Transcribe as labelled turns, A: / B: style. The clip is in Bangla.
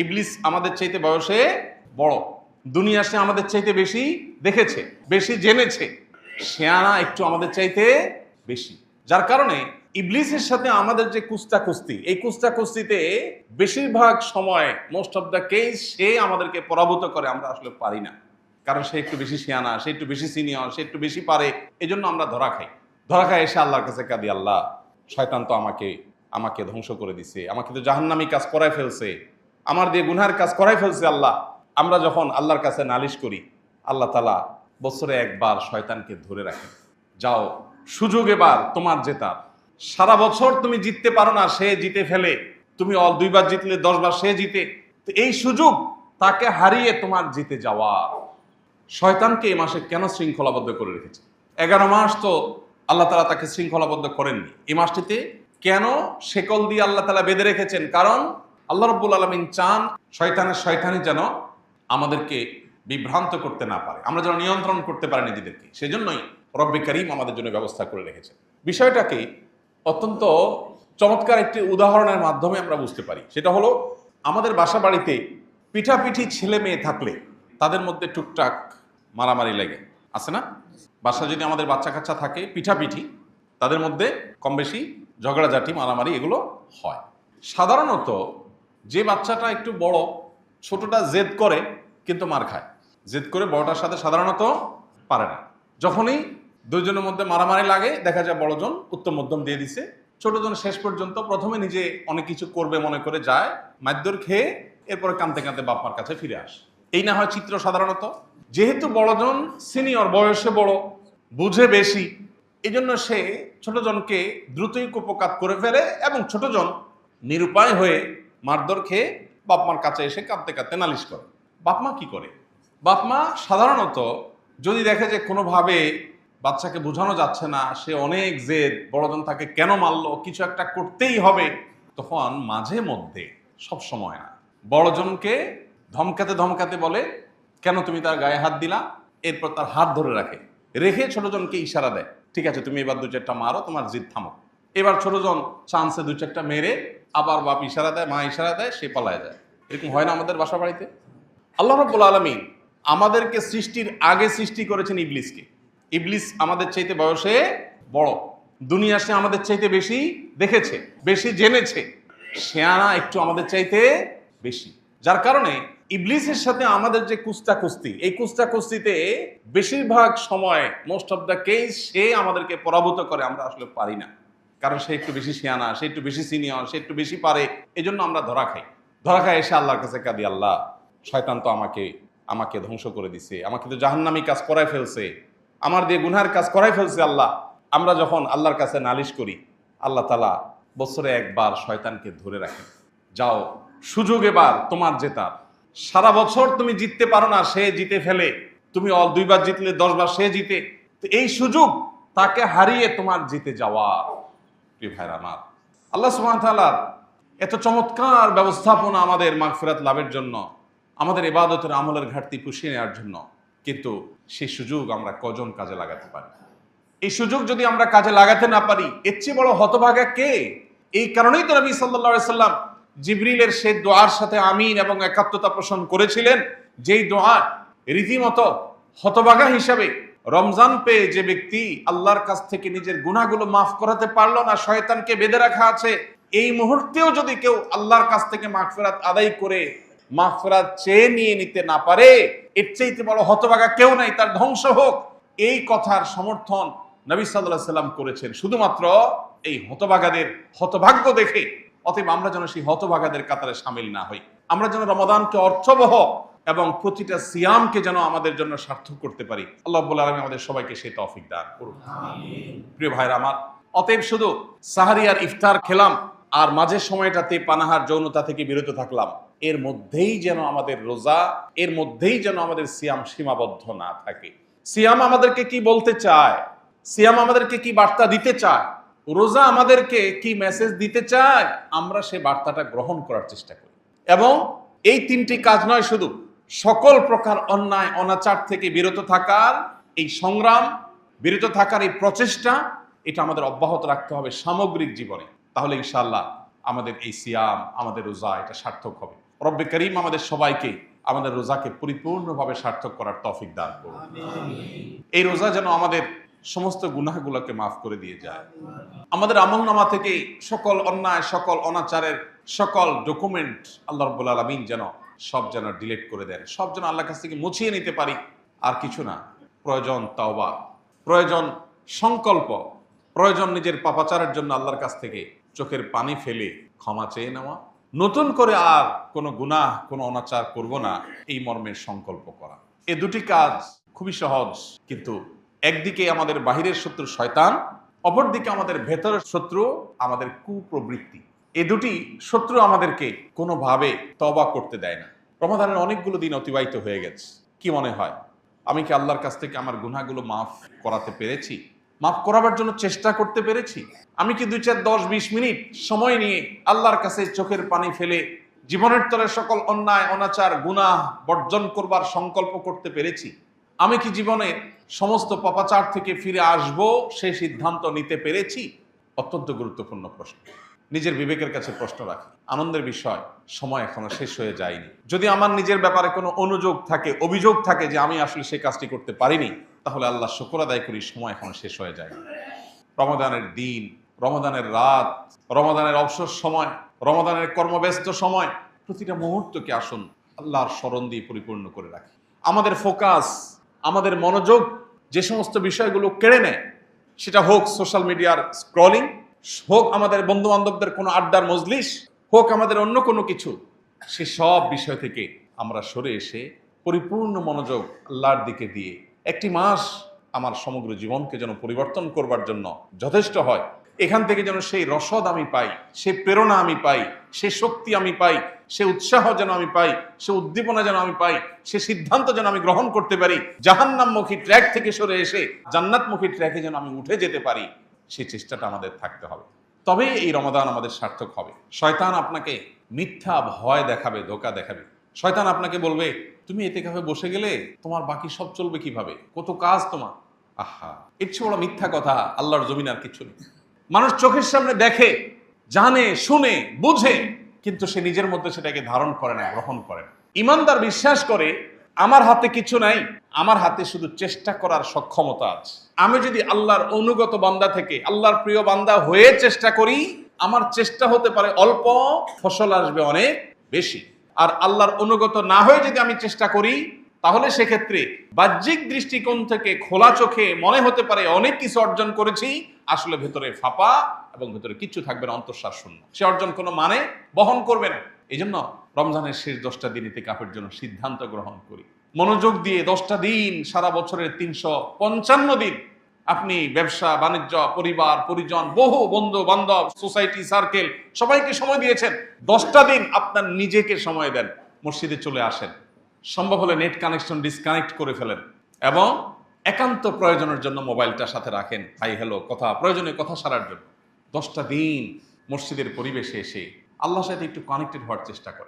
A: ইবলিস আমাদের চাইতে বয়সে বড়, দুনিয়া সে আমাদের চাইতে বেশি দেখেছে, বেশি জেনেছে, শেয়ানা একটু আমাদের চাইতে বেশি। যার কারণে ইবলিসের সাথে আমাদের যে কুস্তি, এই কুস্তিতে বেশিরভাগ সময় মোস্ট অফ দ্য কেস সে আমাদেরকে পরাভূত করে, আমরা আসলে পারি না। কারণ সে একটু বেশি শেয়ানা, সে একটু বেশি সিনিয়র, সে একটু বেশি পারে, এজন্য আমরা ধরা খাই এসে আল্লাহর কাছে কাঁদি, আল্লাহ শয়তান তো আমাকে ধ্বংস করে দিছে, আমাকে তো জাহান্নামী কাজ করায় ফেলছে, আমার দিয়ে গুনহার কাজ করাই ফেলছে। আল্লাহ, আমরা যখন আল্লাহর কাছে নালিশ করি, আল্লাহ তাআলা বছরে একবার শয়তানকে ধরে রাখেন, যাও সুযোগ এবার তোমার জেতার, সারা বছর তুমি জিততে পারো না, সে জিতে ফেলে, তুমি 2বার জিতলে 10 বার সে জিতে, তো এই সুযোগ তাকে হারিয়ে তোমার জিতে যাওয়া। শয়তানকে এই মাসে কেন শৃঙ্খলাবদ্ধ করে রেখেছে? 11 মাস তো আল্লাহ তাআলা তাকে শৃঙ্খলাবদ্ধ করেননি, এই মাসটিতে কেন শেকল দিয়ে আল্লাহ তাআলা বেঁধে রেখেছেন? কারণ আল্লাহ রাব্বুল আলামিন চান শয়তানি যেন আমাদেরকে বিভ্রান্ত করতে না পারে, আমরা যেন নিয়ন্ত্রণ করতে পারি নিজেদেরকে, সেজন্যই রব্বে কারীম আমাদের জন্য ব্যবস্থা করে রেখেছেন। বিষয়টাকে অত্যন্ত চমৎকার একটি উদাহরণের মাধ্যমে আমরা বুঝতে পারি। সেটা হলো, আমাদের বাসা বাড়িতে পিঠাপিঠি ছেলে মেয়ে থাকলে তাদের মধ্যে টুকটাক মারামারি লাগে, আছে না? বাসা যদি আমাদের বাচ্চা কাচ্চা থাকে, পিঠাপিঠি তাদের মধ্যে কম বেশি ঝগড়াঝাটি মারামারি এগুলো হয়। সাধারণত যে বাচ্চাটা একটু বড়, ছোটটা জেদ করে কিন্তু মার খায়, জেদ করে বড়টার সাথে সাধারণত পারে না। যখনই দুইজনের মধ্যে মারামারি লাগে, দেখা যায় বড়জন উত্তম মধ্যম দিয়ে দিছে, ছোটজন শেষ পর্যন্ত প্রথমে নিজে অনেক কিছু করবে মনে করে যায়, মারধর খেয়ে এরপরে কাঁদতে কাঁদতে বাপ মার কাছে ফিরে আসে। এই না হয় চিত্র সাধারণত। যেহেতু বড়জন সিনিয়র, বয়সে বড়, বুঝে বেশি, এই জন্য সে ছোটজনকে দ্রুতই কুপকাত করে ফেলে এবং ছোটজন নিরুপায় হয়ে মারধর খেয়ে বাপ মার কাছে এসে কাঁদতে কাঁদতে নালিশ করে। বাপ মা কি করে? বাপ মা সাধারণত যদি দেখে যে কোনোভাবে বাচ্চাকে বোঝানো যাচ্ছে না, সে অনেক জেদ, বড়জন তাকে কেন মারলো, কিছু একটা করতেই হবে, তখন মাঝে মধ্যে, সব সময় না, বড়জনকে ধমকাতে বলে, কেন তুমি তার গায়ে হাত দিলা? এরপর তার হাত ধরে রেখে ছোটজনকে ইশারা দেয়, ঠিক আছে তুমি এবার 2-4টা মারো, তোমার জিদ থামো। এবার ছোটজন চান্সে 2-4টা মেরে আবার বাপ ইশারা দেয়, মা ইশারা দেয়, সে পালায় যায়। এরকম হয় না আমাদের বাসা বাড়িতে? আল্লাহ রাব্বুল আলামিন আমাদেরকে সৃষ্টির আগে সৃষ্টি করেছেন ইবলিসকে। ইবলিস আমাদের চাইতে বয়সে বড়, দুনিয়া সে আমাদের চাইতে বেশি দেখেছে, বেশি জেনেছে, শেয়ানা একটু আমাদের চাইতে বেশি। যার কারণে ইবলিসের সাথে আমাদের যে কুস্তি, এই কুস্তিতে বেশিরভাগ সময় মোস্ট অফ দ্য কেস সে আমাদেরকে পরাভূত করে, আমরা আসলে পারি না। কারণ সে একটু বেশি শেয়ানা, সে একটু বেশি সিনিয়র, সে একটু বেশি পারে, এজন্য আমরা ধরা খাই এসে আল্লাহর কাছে কাঁদি, আল্লাহ শয়তান তো আমাকে ধ্বংস করে দিছে, আমাকে তো জাহান্নামী কাজ করায় ফেলছে, আমার দিয়ে গুনহার কাজ করাই ফেলছে। আল্লাহ, আমরা যখন আল্লাহর কাছে নালিশ করি, আল্লাহ তাআলা বছরে একবার শয়তানকে ধরে রাখেন, যাও সুযোগ এবার তোমার জেতার, সারা বছর তুমি জিততে পারো না, সে জিতে ফেলে, তুমি 2বার জিতলে 10 বার সে জিতে, তো এই সুযোগ তাকে হারিয়ে তোমার জিতে যাওয়া। প্রিয় ভাইরা আমার, আল্লাহ সুবহানাহু ওয়া তাআলা এত চমৎকার ব্যবস্থাপনা আমাদের মাগফিরাত লাভের জন্য, আমাদের ইবাদতের আমলের ঘাটতি পুষিয়ে নেওয়ার জন্য, কিন্তু সেই সুযোগ আমরা কজন কাজে লাগাতে পারি? এই সুযোগ যদি আমরা কাজে লাগাতে না পারি, এর চেয়ে বড় হতভাগা কে? এই কারণেই তো নবী সাল্লাল্লাহু আলাইহি সাল্লাম জিবরিলের সেই দোয়ার সাথে আমিন এবং একাত্মতা পোষণ করেছিলেন, যেই দোয়া রীতিমতো হতভাগা হিসাবে রমজান পেয়ে যে ব্যক্তি আল্লাহর কাছ থেকে নিজের গুনাহগুলো মাফ করাতে পারলো না, শয়তানকে বেঁধে রাখা আছে, এই মুহূর্তেও যদি কেউ আল্লাহর কাছ থেকে মাগফিরাত আদায় করে মাগফিরাত চেয়ে নিয়ে নিতে না পারে, এর চাইতে বড় হতভাগা কেউ নাই, তার ধ্বংস হোক। এই কথার সমর্থন নবী সাল্লাল্লাহু আলাইহি সাল্লাম করেছেন শুধুমাত্র এই হতভাগ্য দেখে। অতএব আমরা যেন সেই হতভাগাদের কাতারে শামিল না হই, আমরা যেন রমাদানকে অর্থবহ এবং প্রতিটা সিয়ামকে যেন আমাদের জন্য সার্থক করতে পারি। আল্লাহ রাব্বুল আলামিন আমাদের সবাইকে সেই তৌফিক দান করুন, আমিন। প্রিয় ভাইরা আমার, অতএব শুধু সাহারি আর ইফতার খেলাম আর মাঝের সময়টাতে পানাহার যৌনতা থেকে বিরত থাকলাম, এর মধ্যেই যেন আমাদের রোজা, এর মধ্যেই যেন আমাদের সিয়াম সীমাবদ্ধ না থাকে। সিয়াম আমাদেরকে কি বলতে চায়, সিয়াম আমাদেরকে কি বার্তা দিতে চায়, রোজা আমাদেরকে কি মেসেজ দিতে চায়, আমরা সে বার্তাটা গ্রহণ করার চেষ্টা করি। এবং এই 3টি কাজ নয়, শুধু সকল প্রকার অন্যায় অনাচার থেকে বিরত থাকার এই সংগ্রাম, বিরত থাকার এই প্রচেষ্টা, এটা আমাদের অব্যাহত রাখতে হবে সামগ্রিক জীবনে। তাহলে ইনশাআল্লাহ আমাদের এই সিয়াম, আমাদের রোজা এটা সার্থক হবে। রব্বে করিম আমাদের সবাইকে আমাদের রোজাকে পরিপূর্ণভাবে সার্থক করার তৌফিক দান করুন। এই রোজা যেন আমাদের সমস্ত গুনাহগুলোকে মাফ করে দিয়ে যায়। আমাদের আমলনামা থেকে সকল অন্যায়, সকল অনাচারের সকল ডকুমেন্ট আল্লাহ রাব্বুল আলামিন যেন সব যেন ডিলিট করে দেন, সব যেন আল্লাহর কাছ থেকে মুছিয়ে নিতে পারি। আর কিছু না, প্রয়োজন তাওবা, প্রয়োজন সংকল্প, প্রয়োজন নিজের পাপাচারের জন্য আল্লাহর কাছ থেকে চোখের পানি ফেলে ক্ষমা চেয়ে নেওয়া, নতুন করে আর কোনো গুনাহ, কোনো অনাচার করব না, এই মর্মের সংকল্প করা। এ দুটি কাজ খুবই সহজ, কিন্তু একদিকে আমাদের বাহিরের শত্রু শয়তান, অপরদিকে আমাদের ভেতরের শত্রু আমাদের কুপ্রবৃত্তি। এ দুটি শত্রু আমাদেরকে কোনোভাবে তওবা করতে দেয় না। রমাদানের অনেকগুলো দিন অতিবাহিত হয়ে গেছে। কি মনে হয়, আমি কি আল্লাহর কাছ থেকে আমার গুনাহগুলো মাফ করাতে পেরেছি? মাফ করাবার জন্য চেষ্টা করতে পেরেছি? আমি কি 2, 4, 10, 20 মিনিট সময় নিয়ে আল্লাহর কাছে চোখের পানি ফেলে জীবনের তরে সকল অন্যায়, অনাচার, গুনাহ বর্জন করবার সংকল্প করতে পেরেছি? আমি কি জীবনে সমস্ত পাপাচার থেকে ফিরে আসব সেই সিদ্ধান্ত নিতে পেরেছি? অত্যন্ত গুরুত্বপূর্ণ প্রশ্ন। নিজের বিবেকের কাছে প্রশ্ন রাখি। আনন্দের বিষয়, সময় এখনো শেষ হয়ে যায়নি। যদি আমার নিজের ব্যাপারে কোনো অনুযোগ থাকে, অভিযোগ থাকে যে আমি আসলে সেই কাজটি করতে পারিনি, তাহলে আল্লাহ শুকর আদায় করি, সময় এখনো শেষ হয়ে যায়নি। রমাদানের দিন, রমাদানের রাত, রমাদানের অবসর সময়, রমাদানের কর্মব্যস্ত সময়, প্রতিটা মুহূর্তকে আসুন আল্লাহর স্মরণ দিয়ে পরিপূর্ণ করে রাখি। আমাদের ফোকাস, আমাদের মনোযোগ যে সমস্ত বিষয়গুলো কেড়ে নেয়, সেটা হোক সোশ্যাল মিডিয়ার স্ক্রলিং, হোক আমাদের বন্ধু বান্ধবদের কোনো আড্ডার মজলিস, হোক আমাদের অন্য কোনো কিছু, সে সব বিষয় থেকে আমরা সরে এসে পরিপূর্ণ মনোযোগ আল্লাহর দিকে দিয়ে একটি মাস আমার সমগ্র জীবনকে যেন পরিবর্তন করবার জন্য যথেষ্ট হয়। এখান থেকে যেন সেই রসদ আমি পাই, সেই প্রেরণা আমি পাই, সেই শক্তি আমি পাই, সে উৎসাহ যেন আমি পাই, সে উদ্দীপনা যেন আমি পাই, সে সিদ্ধান্ত যেন আমি গ্রহণ করতে পারি, জাহান্নামমুখী ট্র্যাক থেকে সরে এসে জান্নাতমুখী ট্র্যাকে যেন আমি উঠে যেতে পারি, সেই চেষ্টাটা আমাদের থাকতে হবে। তবেই এই রমাদান আমাদের সার্থক হবে। শয়তান আপনাকে মিথ্যা ভয় দেখাবে, ধোঁকা দেখাবে। শয়তান আপনাকে বলবে, তুমি এতেকাফে বসে গেলে তোমার বাকি সব চলবে কিভাবে, কত কাজ তোমার। আহা, এর চেয়ে বড় মিথ্যা কথা আল্লাহর জমিন আর কিছু নেই। মানুষ চোখের সামনে দেখে, জানে, শুনে, বুঝে, কিন্তু সে নিজের মধ্যে সেটাকে ধারণ করে না, গ্রহণ করে না। ইমানদার বিশ্বাস করে, আমার হাতে কিছু নাই, আমার হাতে শুধু চেষ্টা করার সক্ষমতা আছে। আমি যদি আল্লাহর অনুগত বান্দা থেকে আল্লাহর প্রিয় বান্দা হয়ে চেষ্টা করি, আমার চেষ্টা হতে পারে অল্প, ফসল আসবে অনেক বেশি। আর আল্লাহর অনুগত না হয়ে যদি আমি চেষ্টা করি, তাহলে সেক্ষেত্রে বাহ্যিক দৃষ্টিকোণ থেকে খোলা চোখে মনে হতে পারে অনেক কিছু অর্জন করেছি, আসলে ভেতরে ফাঁপা এবং ভেতরে কিচ্ছু থাকবে না, অন্তঃসার শূন্য। সে অর্জন কোনো মানে বহন করবে না। এই জন্য রমজানের শেষ 10টা দিন ইতিকাফের জন্য সিদ্ধান্ত গ্রহণ করি। মনোযোগ দিয়ে 10টা দিন, সারা বছরের 355 দিন আপনি ব্যবসা বাণিজ্য, পরিবার পরিজন, বহু বন্ধু বান্ধব, সোসাইটি সার্কেল, সবাইকে সময় দিয়েছেন। 10টা দিন আপনার নিজেকে সময় দেন। মসজিদে চলে আসেন, সম্ভব হলে নেট কানেকশন ডিসকানেক্ট করে ফেলেন এবং একান্ত প্রয়োজনের জন্য মোবাইলটা সাথে রাখেন, হাই হ্যালো কথা, প্রয়োজনীয় কথা সারার জন্য। 10টা দিন মসজিদের পরিবেশে এসে আল্লাহর সাথে একটু কানেক্টেড হওয়ার চেষ্টা করেন।